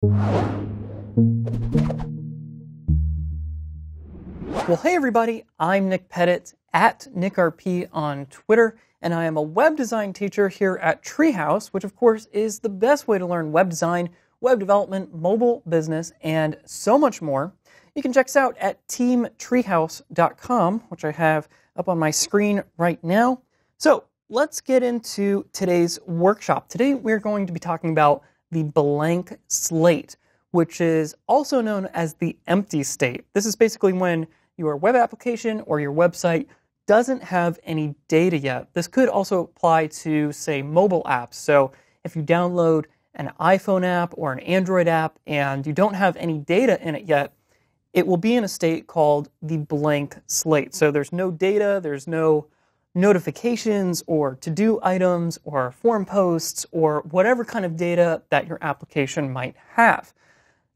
Well, hey everybody, I'm Nick Pettit at NickRP on Twitter, and I am a web design teacher here at Treehouse, which of course is the best way to learn web design, web development, mobile business, and so much more. You can check us out at teamtreehouse.com, which I have up on my screen right now. So let's get into today's workshop. Today we're going to be talking about the blank slate, which is also known as the empty state. This is basically when your web application or your website doesn't have any data yet. This could also apply to, say, mobile apps. So if you download an iPhone app or an Android app and you don't have any data in it yet, it will be in a state called the blank slate. So there's no data, there's no notifications or to-do items or form posts or whatever kind of data that your application might have.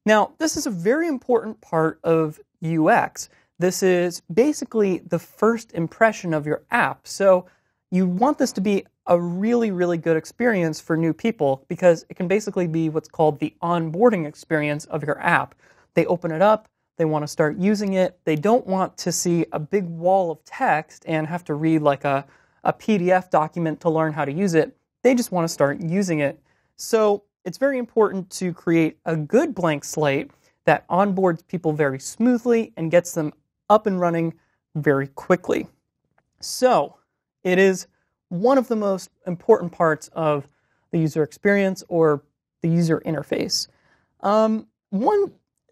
Now, this is a very important part of UX. This is basically the first impression of your app. So you want this to be a really, really good experience for new people because it can basically be what's called the onboarding experience of your app. They open it up, they want to start using it. They don't want to see a big wall of text and have to read like a PDF document to learn how to use it. They just want to start using it. So it's very important to create a good blank slate that onboards people very smoothly and gets them up and running very quickly. So it is one of the most important parts of the user experience or the user interface.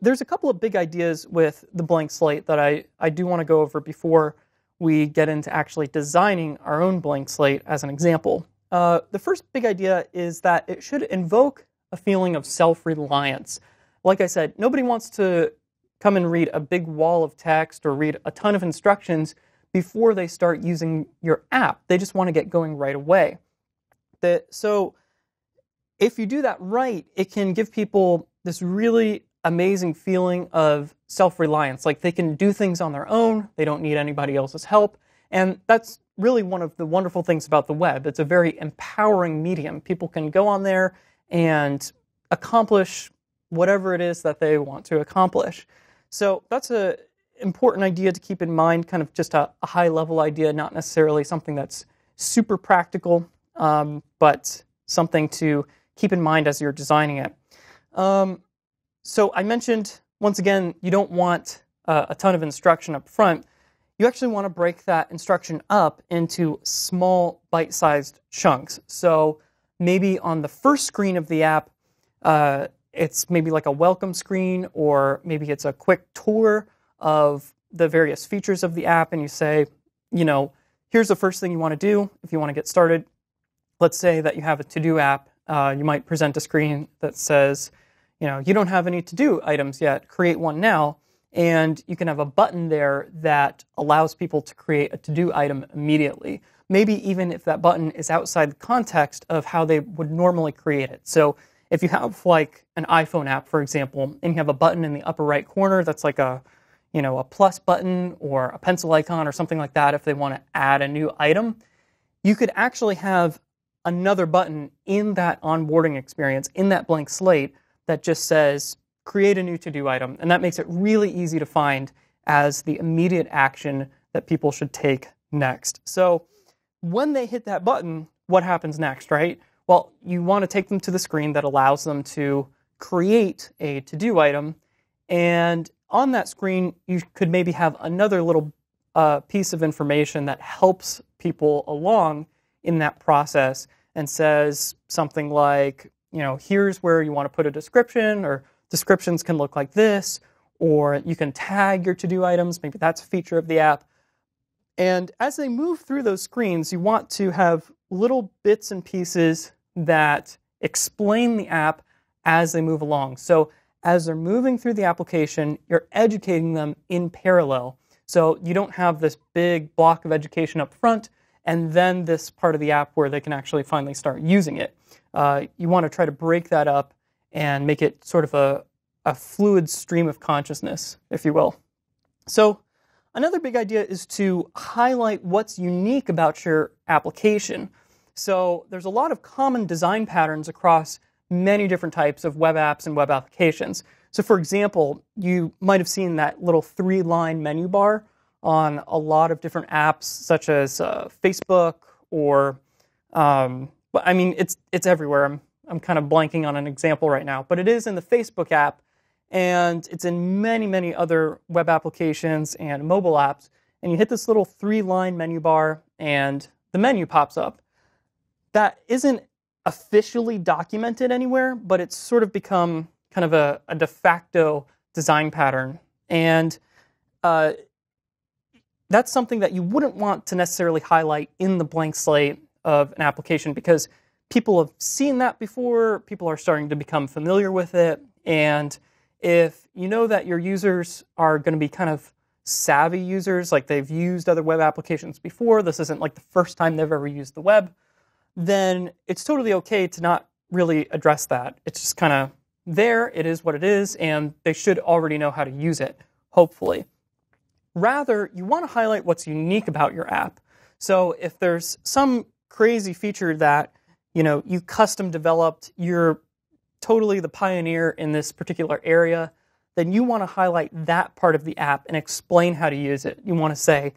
There's a couple of big ideas with the blank slate that I do want to go over before we get into actually designing our own blank slate as an example. The first big idea is that it should invoke a feeling of self-reliance. Like I said, nobody wants to come and read a big wall of text or read a ton of instructions before they start using your app. They just want to get going right away. So if you do that right, it can give people this really amazing feeling of self-reliance. Like they can do things on their own. They don't need anybody else's help. And that's really one of the wonderful things about the web. It's a very empowering medium. People can go on there and accomplish whatever it is that they want to accomplish. So that's an important idea to keep in mind, kind of just a high-level idea, not necessarily something that's super practical, but something to keep in mind as you're designing it. So I mentioned, once again, you don't want a ton of instruction up front. You actually want to break that instruction up into small bite-sized chunks. So maybe on the first screen of the app, it's maybe like a welcome screen, or maybe it's a quick tour of the various features of the app, and you say, here's the first thing you want to do if you want to get started. Let's say that you have a to-do app. You might present a screen that says, you don't have any to-do items yet, create one now. And you can have a button there that allows people to create a to-do item immediately. Maybe even if that button is outside the context of how they would normally create it. So if you have like an iPhone app, for example, and you have a button in the upper right corner that's like a plus button or a pencil icon or something like that, if they want to add a new item, you could actually have another button in that onboarding experience, in that blank slate, that just says, create a new to-do item. And that makes it really easy to find as the immediate action that people should take next. So when they hit that button, what happens next, right? Well, you want to take them to the screen that allows them to create a to-do item. And on that screen, you could maybe have another little piece of information that helps people along in that process and says something like, here's where you want to put a description, or descriptions can look like this, or you can tag your to-do items. Maybe that's a feature of the app. And as they move through those screens, you want to have little bits and pieces that explain the app as they move along. So as they're moving through the application, you're educating them in parallel. So you don't have this big block of education up front and then this part of the app where they can actually finally start using it. You want to try to break that up and make it sort of a fluid stream of consciousness, if you will. So another big idea is to highlight what's unique about your application. So there's a lot of common design patterns across many different types of web apps and web applications. So for example, you might have seen that little 3-line menu bar on a lot of different apps, such as Facebook or, I mean, it's everywhere. I'm kind of blanking on an example right now, but it is in the Facebook app, and it's in many, many other web applications and mobile apps. And you hit this little 3-line menu bar, and the menu pops up. That isn't officially documented anywhere, but it's sort of become kind of a de facto design pattern. And that's something that you wouldn't want to necessarily highlight in the blank slate of an application, because people have seen that before, people are starting to become familiar with it, and if you know that your users are going to be kind of savvy users, like they've used other web applications before, this isn't like the first time they've ever used the web, then it's totally okay to not really address that. It's just kind of there, it is what it is, and they should already know how to use it, hopefully. Rather, you want to highlight what's unique about your app. So if there's some crazy feature that, you custom developed, you're totally the pioneer in this particular area, then you want to highlight that part of the app and explain how to use it. You want to say,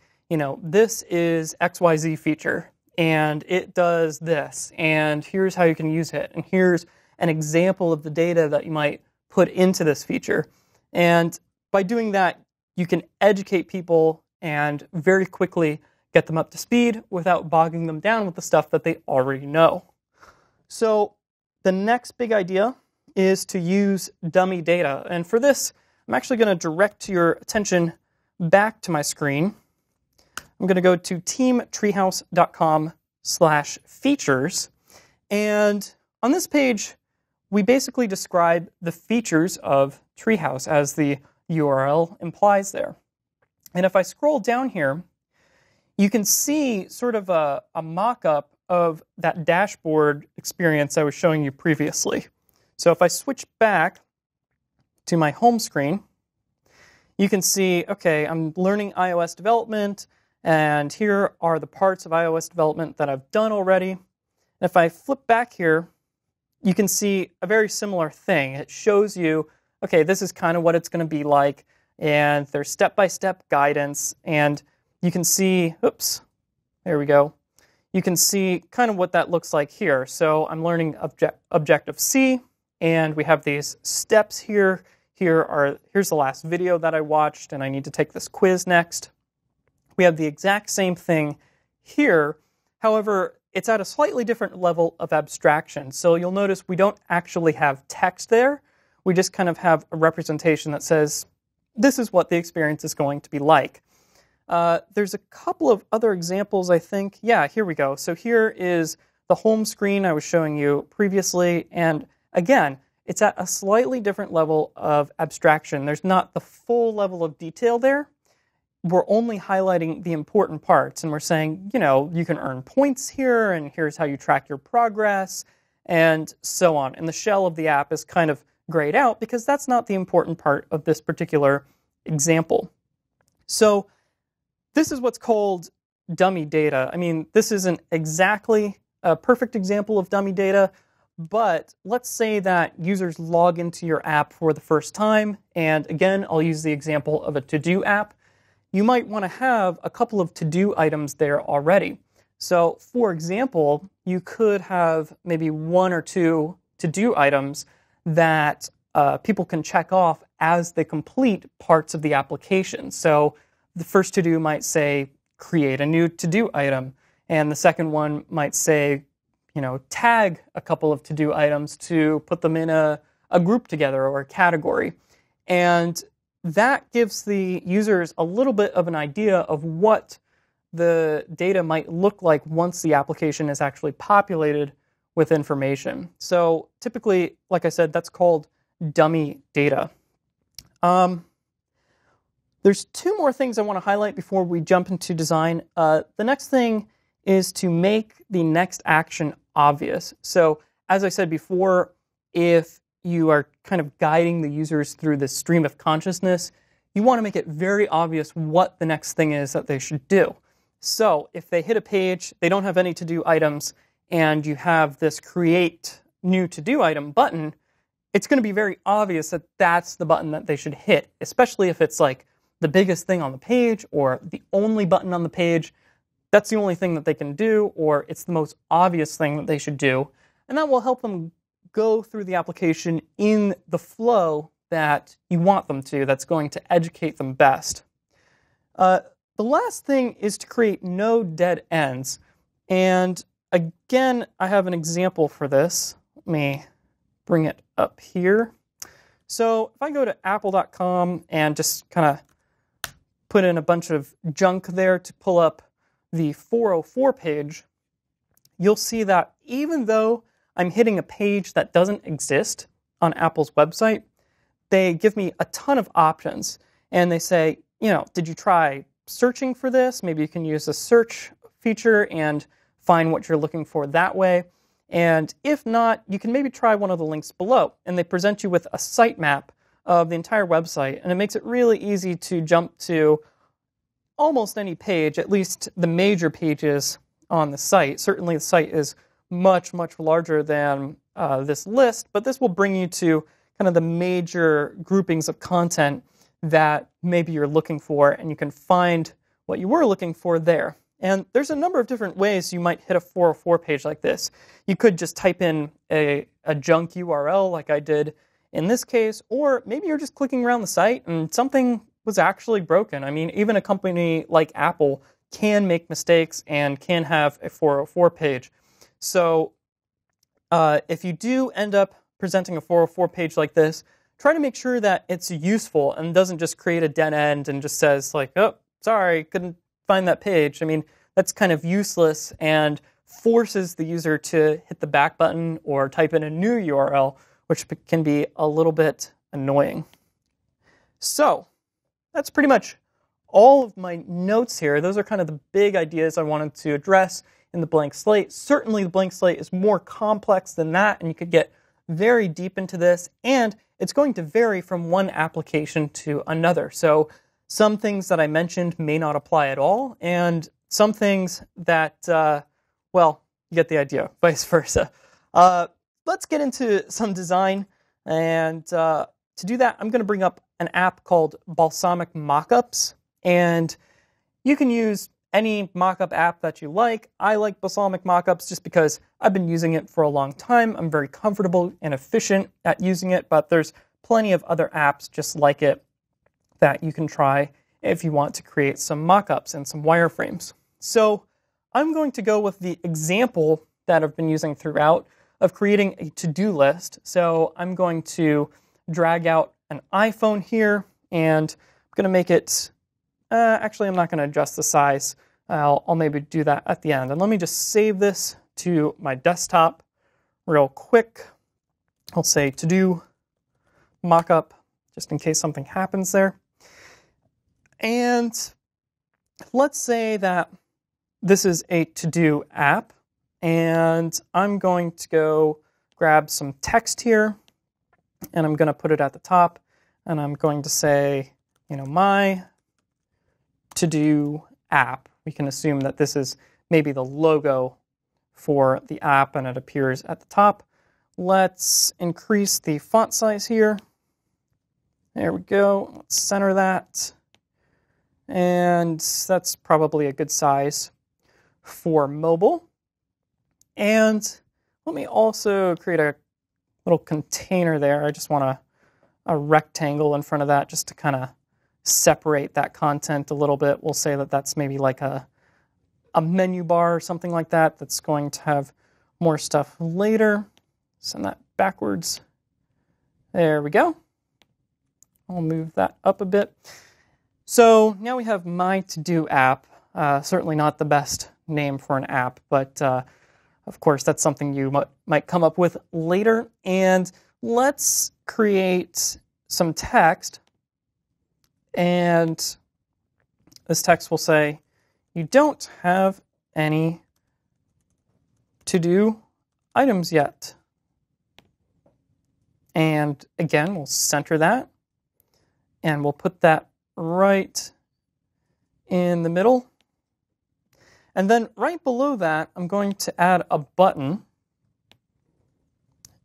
this is XYZ feature, and it does this, and here's how you can use it, and here's an example of the data that you might put into this feature. And by doing that, you can educate people and very quickly get them up to speed without bogging them down with the stuff that they already know. So the next big idea is to use dummy data. And for this, I'm actually going to direct your attention back to my screen. I'm going to go to teamtreehouse.com/features. And on this page, we basically describe the features of Treehouse, as the URL implies there. And if I scroll down here, you can see sort of a mock-up of that dashboard experience I was showing you previously. So if I switch back to my home screen, you can see, okay, I'm learning iOS development, and here are the parts of iOS development that I've done already. And if I flip back here, you can see a very similar thing. It shows you, okay, this is kind of what it's going to be like, and there's step-by-step guidance, and you can see, oops, there we go. You can see kind of what that looks like here. So I'm learning Objective-C, and we have these steps here. Here's the last video that I watched, and I need to take this quiz next. We have the exact same thing here. However, it's at a slightly different level of abstraction. So you'll notice we don't actually have text there. We just kind of have a representation that says, this is what the experience is going to be like. There's a couple of other examples, I think. Yeah, here we go. So here is the home screen I was showing you previously. And again, it's at a slightly different level of abstraction. There's not the full level of detail there. We're only highlighting the important parts. And we're saying, you can earn points here, and here's how you track your progress, and so on. And the shell of the app is kind of grayed out because that's not the important part of this particular example. So this is what's called dummy data. I mean, this isn't exactly a perfect example of dummy data, but let's say that users log into your app for the first time, and again, I'll use the example of a to-do app. You might want to have a couple of to-do items there already. So, for example, you could have maybe 1 or 2 to-do items that people can check off as they complete parts of the application. So the first to-do might say, create a new to-do item. And the second one might say, tag a couple of to-do items to put them in a group together or a category. And that gives the users a little bit of an idea of what the data might look like once the application is actually populated with information. So typically, like I said, that's called dummy data. There's 2 more things I want to highlight before we jump into design. The next thing is to make the next action obvious. So as I said before, if you are kind of guiding the users through this stream of consciousness, you want to make it very obvious what the next thing is that they should do. So if they hit a page, they don't have any to-do items, and you have this create new to-do item button, it's going to be very obvious that that's the button that they should hit, especially if it's like the biggest thing on the page or the only button on the page. That's the only thing that they can do, or it's the most obvious thing that they should do. And that will help them go through the application in the flow that you want them to, that's going to educate them best. The last thing is to create no dead ends. And again, I have an example for this. Let me bring it up here. So if I go to apple.com and just kind of put in a bunch of junk there to pull up the 404 page, you'll see that even though I'm hitting a page that doesn't exist on Apple's website, they give me a ton of options. And they say, did you try searching for this? Maybe you can use the search feature and find what you're looking for that way. And if not, you can maybe try one of the links below. And they present you with a sitemap of the entire website. And it makes it really easy to jump to almost any page, at least the major pages on the site. Certainly the site is much, much larger than this list, but this will bring you to kind of the major groupings of content that maybe you're looking for, and you can find what you were looking for there. And there's a number of different ways you might hit a 404 page like this. You could just type in a junk URL like I did in this case, or maybe you're just clicking around the site and something was actually broken. I mean, even a company like Apple can make mistakes and can have a 404 page. So if you do end up presenting a 404 page like this, try to make sure that it's useful and doesn't just create a dead end and just says like, oh, sorry, couldn't find that page. I mean, that's kind of useless and forces the user to hit the back button or type in a new URL, which can be a little bit annoying. So that's pretty much all of my notes here. Those are kind of the big ideas I wanted to address in the blank slate. Certainly the blank slate is more complex than that, and you could get very deep into this, and it's going to vary from one application to another. So some things that I mentioned may not apply at all, and some things that, well, you get the idea, vice versa. Let's get into some design, and to do that, I'm going to bring up an app called Balsamiq Mockups, and you can use any mockup app that you like. I like Balsamiq Mockups just because I've been using it for a long time. I'm very comfortable and efficient at using it, but there's plenty of other apps just like it that you can try if you want to create some mockups and some wireframes. So I'm going to go with the example that I've been using throughout of creating a to-do list. So I'm going to drag out an iPhone here, and I'm going to make it, actually I'm not going to adjust the size. I'll maybe do that at the end. And let me just save this to my desktop real quick. I'll say to-do mockup, just in case something happens there. And let's say that this is a to-do app, and I'm going to go grab some text here, and I'm going to put it at the top, and I'm going to say, my to-do app. We can assume that this is maybe the logo for the app, and it appears at the top. Let's increase the font size here. There we go. Let's center that. And that's probably a good size for mobile. And let me also create a little container there. I just want a rectangle in front of that just to kind of separate that content a little bit. We'll say that that's maybe like a menu bar or something like that that's going to have more stuff later. Send that backwards. There we go. I'll move that up a bit. So now we have my to-do app. Certainly not the best name for an app, but of course that's something you might come up with later. And let's create some text. And this text will say, you don't have any to-do items yet. And again, we'll center that. And we'll put that right in the middle. And then right below that, I'm going to add a button.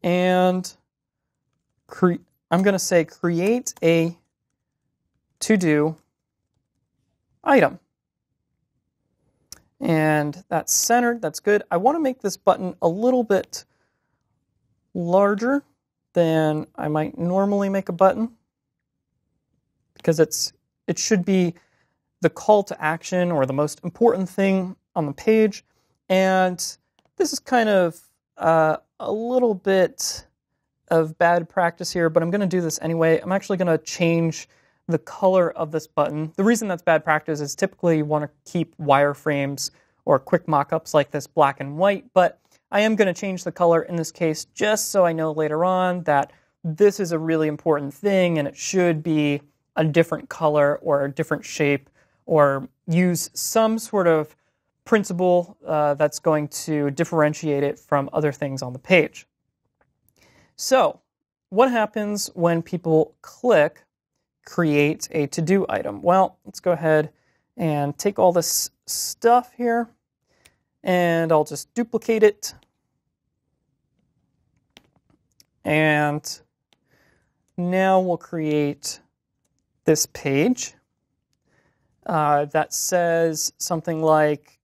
And I'm going to say create a to-do item. And that's centered, that's good. I want to make this button a little bit larger than I might normally make a button, because it should be the call to action or the most important thing on the page. And this is kind of a little bit of bad practice here, but I'm going to do this anyway. I'm actually going to change the color of this button. The reason that's bad practice is typically you want to keep wireframes or quick mock-ups like this black and white, but I am going to change the color in this case just so I know later on that this is a really important thing and it should be a different color or a different shape, or use some sort of principle that's going to differentiate it from other things on the page. So what happens when people click create a to-do item? Well, let's go ahead and take all this stuff here, and I'll just duplicate it. And now we'll create this page that says something like,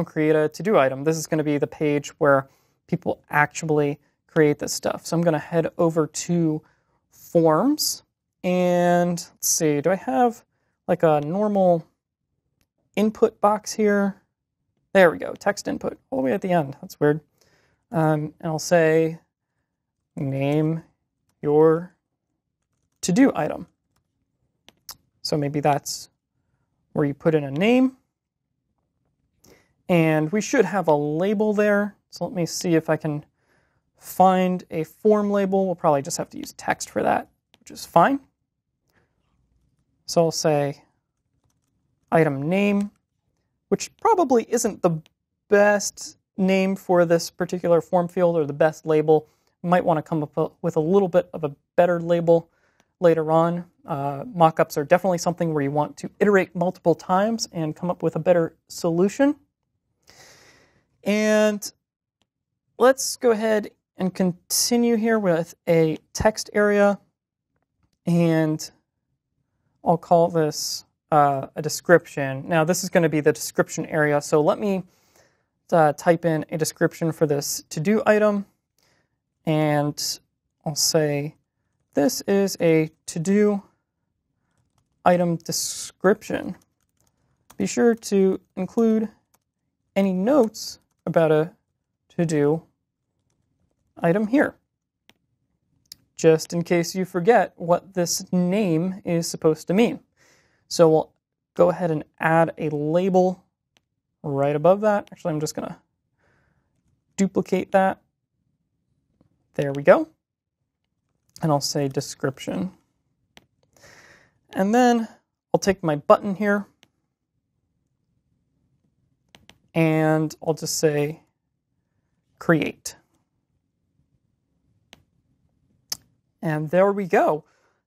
create a to-do item. This is going to be the page where people actually create this stuff. So I'm going to head over to Forms, and let's see, do I have like a normal input box here? There we go, text input, all the way at the end. That's weird. And I'll say, name your to-do item. So maybe that's where you put in a name. And we should have a label there. So let me see if I can find a form label. We'll probably just have to use text for that, which is fine. So I'll say item name, which probably isn't the best name for this particular form field or the best label. You might want to come up with a little bit of a better label later on. Mockups are definitely something where you want to iterate multiple times and come up with a better solution. And let's go ahead and continue here with a text area, and I'll call this a description. Now this is going to be the description area, so let me type in a description for this to-do item, and I'll say this is a to-do item description. Be sure to include any notes about a to-do item here, just in case you forget what this name is supposed to mean. So we'll go ahead and add a label right above that. Actually, I'm just going to duplicate that. There we go. And I'll say description. And then I'll take my button here, and I'll just say create. And there we go.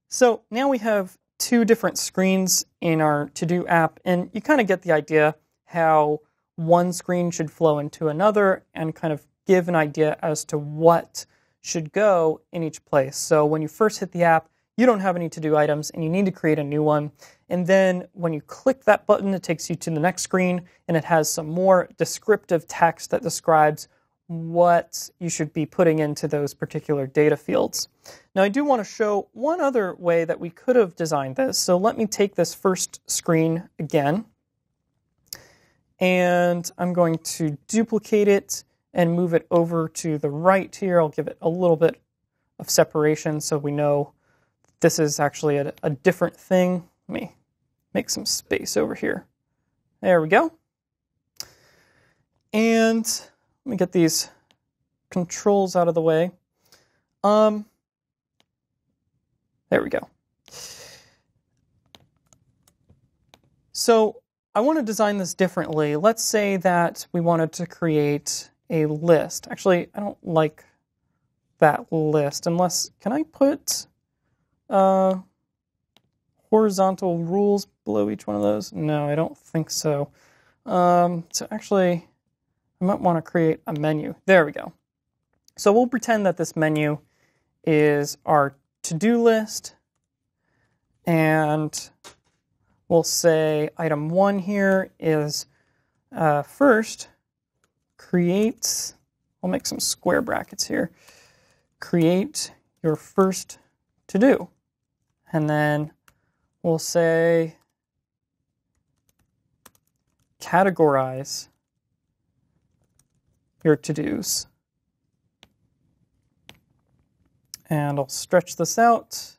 So now we have two different screens in our to-do app, and you kind of get the idea how one screen should flow into another and kind of give an idea as to what should go in each place. So when you first hit the app, you don't have any to-do items and you need to create a new one. And then when you click that button, it takes you to the next screen, and it has some more descriptive text that describes what you should be putting into those particular data fields. Now I do want to show one other way that we could have designed this. So let me take this first screen again, and I'm going to duplicate it and move it over to the right here. I'll give it a little bit of separation so we know this is actually a different thing. Let me make some space over here. There we go. And let me get these controls out of the way. There we go. So I want to design this differently. Let's say that we wanted to create a list. Actually, I don't like that list unless, can I put horizontal rules below each one of those? No, I don't think so. So actually, I might want to create a menu. There we go. So we'll pretend that this menu is our to-do list, and we'll say item 1 here is first create, we'll make some square brackets here, create your first to-do. And then we'll say categorize your to-dos. And I'll stretch this out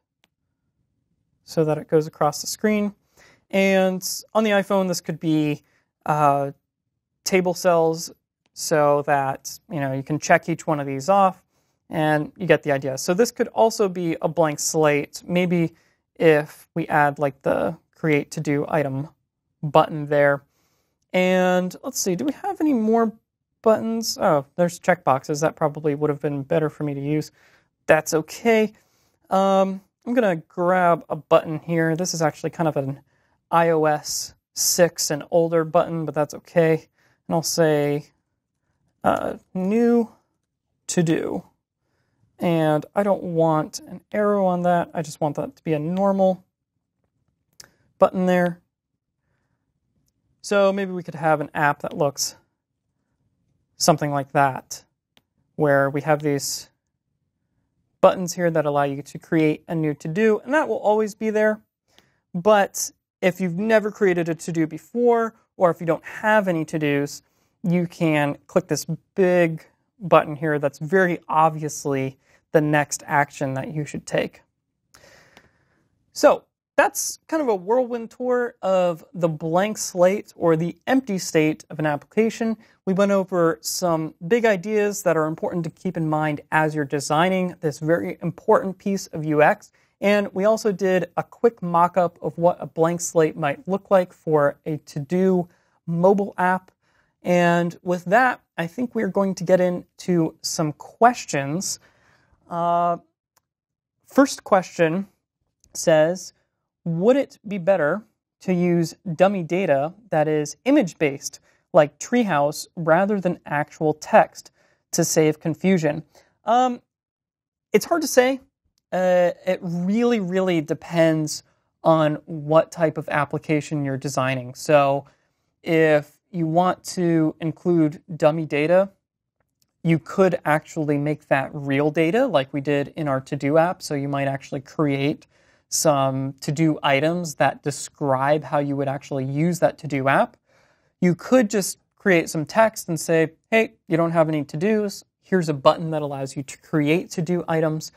so that it goes across the screen. And on the iPhone, this could be table cells so that you can check each one of these off, and you get the idea. So this could also be a blank slate. Maybe if we add like the create to-do item button there. And let's see, do we have any more buttons? Oh, there's checkboxes. That probably would have been better for me to use. That's okay. I'm going to grab a button here. This is actually kind of an iOS 6 and older button, but that's okay. And I'll say new to do. And I don't want an arrow on that. I just want that to be a normal button there. So maybe we could have an app that looks something like that, where we have these buttons here that allow you to create a new to-do, and that will always be there. But if you've never created a to-do before, or if you don't have any to-dos, you can click this big button here that's very obviously the next action that you should take. So that's kind of a whirlwind tour of the blank slate or the empty state of an application. We went over some big ideas that are important to keep in mind as you're designing this very important piece of UX. And we also did a quick mock-up of what a blank slate might look like for a to-do mobile app. And with that, I think we're going to get into some questions. First question says, would it be better to use dummy data that is image-based, like Treehouse, rather than actual text to save confusion? It's hard to say. It really, really depends on what type of application you're designing. So if you want to include dummy data, you could actually make that real data like we did in our to-do app. So you might actually create some to-do items that describe how you would actually use that to-do app. You could just create some text and say, hey, you don't have any to-dos. Here's a button that allows you to create to-do items.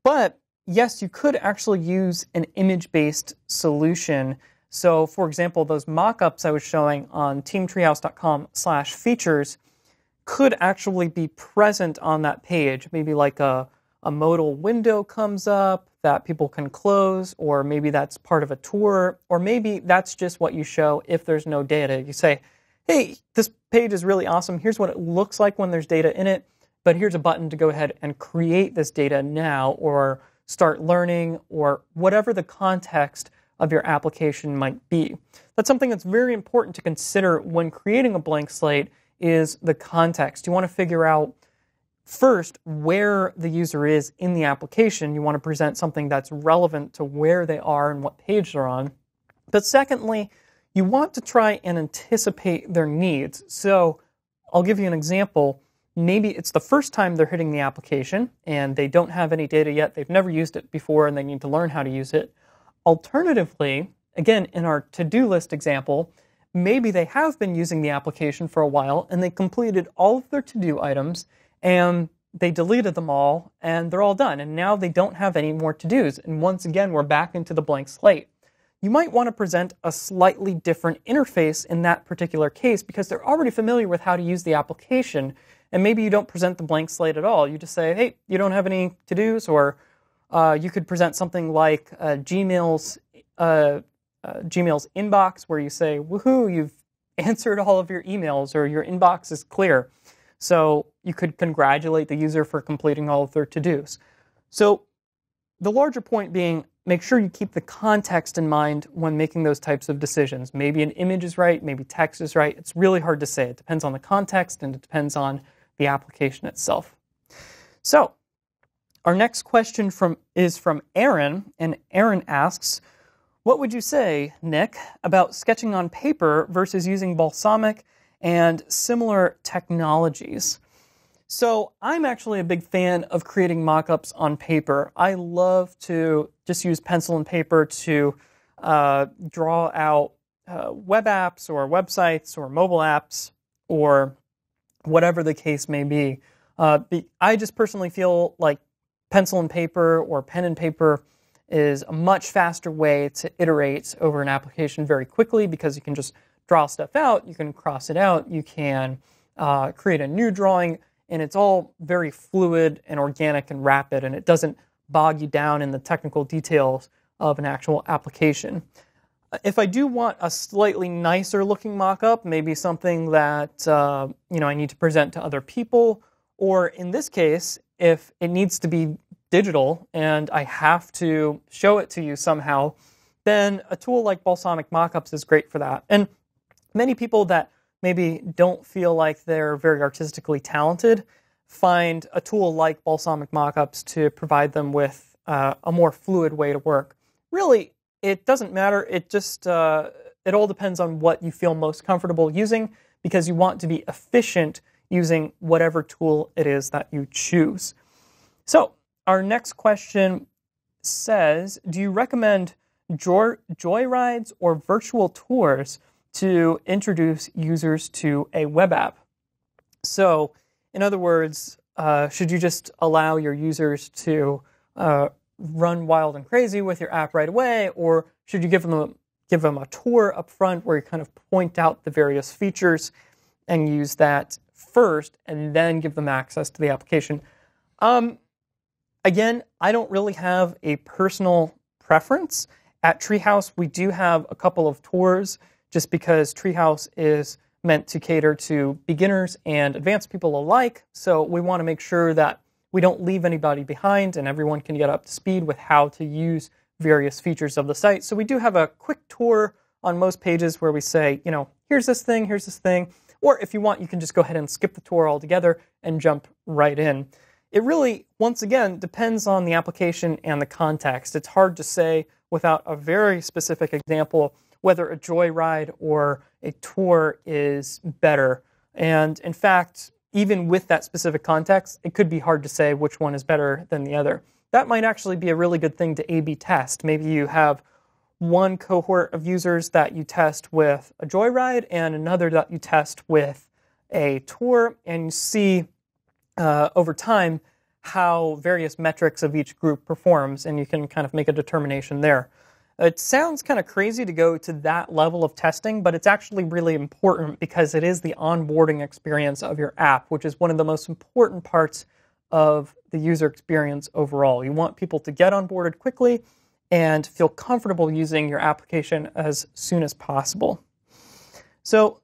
But yes, you could actually use an image-based solution. So for example, those mock-ups I was showing on teamtreehouse.com/features could actually be present on that page. Maybe like a modal window comes up that people can close, or maybe that's part of a tour, or maybe that's just what you show if there's no data. You say, hey, this page is really awesome. Here's what it looks like when there's data in it, but here's a button to go ahead and create this data now, or start learning, or whatever the context of your application might be. That's something that's very important to consider when creating a blank slate, is the context. You want to figure out first where the user is in the application. You want to present something that's relevant to where they are and what page they're on. But secondly, you want to try and anticipate their needs. So I'll give you an example. Maybe it's the first time they're hitting the application and they don't have any data yet. They've never used it before and they need to learn how to use it. Alternatively, again, in our to-do list example, maybe they have been using the application for a while and they completed all of their to-do items and they deleted them all and they're all done. And now they don't have any more to-dos. And once again, we're back into the blank slate. You might want to present a slightly different interface in that particular case because they're already familiar with how to use the application. And maybe you don't present the blank slate at all. You just say, hey, you don't have any to-dos, or you could present something like Gmail's inbox, where you say, woohoo, you've answered all of your emails, or your inbox is clear. So you could congratulate the user for completing all of their to-dos. So the larger point being, make sure you keep the context in mind when making those types of decisions. Maybe an image is right, maybe text is right. It's really hard to say. It depends on the context and it depends on the application itself. So, our next question is from Aaron, and Aaron asks, what would you say, Nick, about sketching on paper versus using balsamic and similar technologies? So I'm actually a big fan of creating mock-ups on paper. I love to just use pencil and paper to draw out web apps or websites or mobile apps or whatever the case may be. I just personally feel like pencil and paper or pen and paper is a much faster way to iterate over an application very quickly because you can just draw stuff out, you can cross it out, you can create a new drawing, and it's all very fluid and organic and rapid, and it doesn't bog you down in the technical details of an actual application. If I do want a slightly nicer looking mock-up, maybe something that I need to present to other people, or in this case, if it needs to be digital and I have to show it to you somehow, then a tool like Balsamic Mockups is great for that. And many people that maybe don't feel like they're very artistically talented find a tool like Balsamic Mockups to provide them with a more fluid way to work. Really, it doesn't matter. It just it all depends on what you feel most comfortable using, because you want to be efficient using whatever tool it is that you choose. So our next question says, do you recommend joyrides or virtual tours to introduce users to a web app? So, in other words, should you just allow your users to run wild and crazy with your app right away, or should you give them a tour up front where you kind of point out the various features and use that first and then give them access to the application? Again, I don't really have a personal preference. At Treehouse, we do have a couple of tours just because Treehouse is meant to cater to beginners and advanced people alike. So we want to make sure that we don't leave anybody behind and everyone can get up to speed with how to use various features of the site. So we do have a quick tour on most pages where we say, here's this thing. Or if you want, you can just go ahead and skip the tour altogether and jump right in. It really, once again, depends on the application and the context. It's hard to say without a very specific example whether a joyride or a tour is better. And in fact, even with that specific context, it could be hard to say which one is better than the other. That might actually be a really good thing to A/B test. Maybe you have one cohort of users that you test with a joyride and another that you test with a tour, and you see over time how various metrics of each group performs, and you can kind of make a determination there. It sounds kind of crazy to go to that level of testing, but it's actually really important because it is the onboarding experience of your app, which is one of the most important parts of the user experience overall. You want people to get onboarded quickly and feel comfortable using your application as soon as possible. So,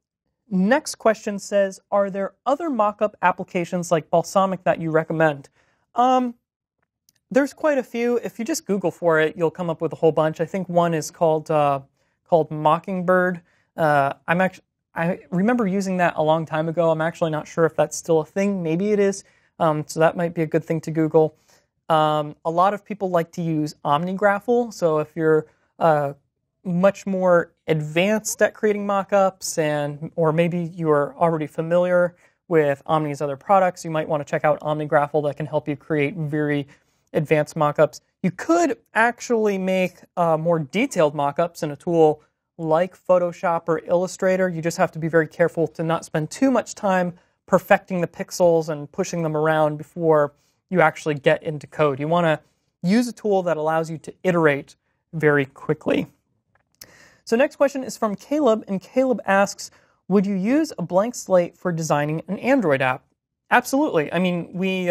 next question says, are there other mockup applications like Balsamic that you recommend? There's quite a few. If you just Google for it, you'll come up with a whole bunch. I think one is called Mockingbird. I remember using that a long time ago. I'm actually not sure if that's still a thing. Maybe it is. So that might be a good thing to Google. A lot of people like to use OmniGraffle. So if you're much more advanced at creating mockups, or maybe you're already familiar with Omni's other products, you might want to check out OmniGraffle. That can help you create very advanced mockups. You could actually make more detailed mockups in a tool like Photoshop or Illustrator. You just have to be very careful to not spend too much time perfecting the pixels and pushing them around before you actually get into code. You want to use a tool that allows you to iterate very quickly. So next question is from Caleb, and Caleb asks, would you use a blank slate for designing an Android app? Absolutely. I mean, we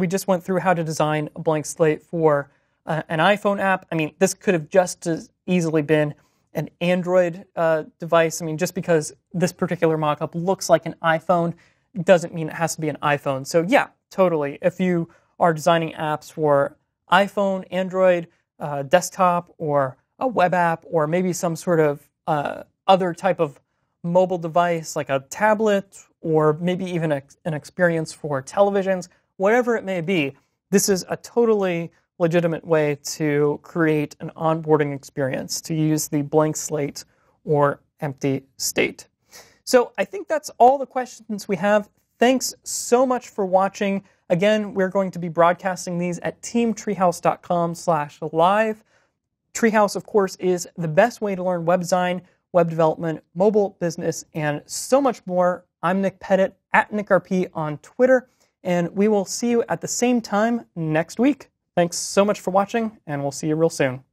just went through how to design a blank slate for an iPhone app. I mean, this could have just as easily been an Android device. I mean, just because this particular mockup looks like an iPhone doesn't mean it has to be an iPhone. So yeah, totally. If you are designing apps for iPhone, Android, desktop, or a web app, or maybe some sort of other type of mobile device like a tablet, or maybe even an experience for televisions, whatever it may be, this is a totally legitimate way to create an onboarding experience, to use the blank slate or empty state. So I think that's all the questions we have. Thanks so much for watching. Again, we're going to be broadcasting these at teamtreehouse.com/live. Treehouse, of course, is the best way to learn web design, web development, mobile business, and so much more. I'm Nick Pettit, at NickRP on Twitter, and we will see you at the same time next week. Thanks so much for watching, and we'll see you real soon.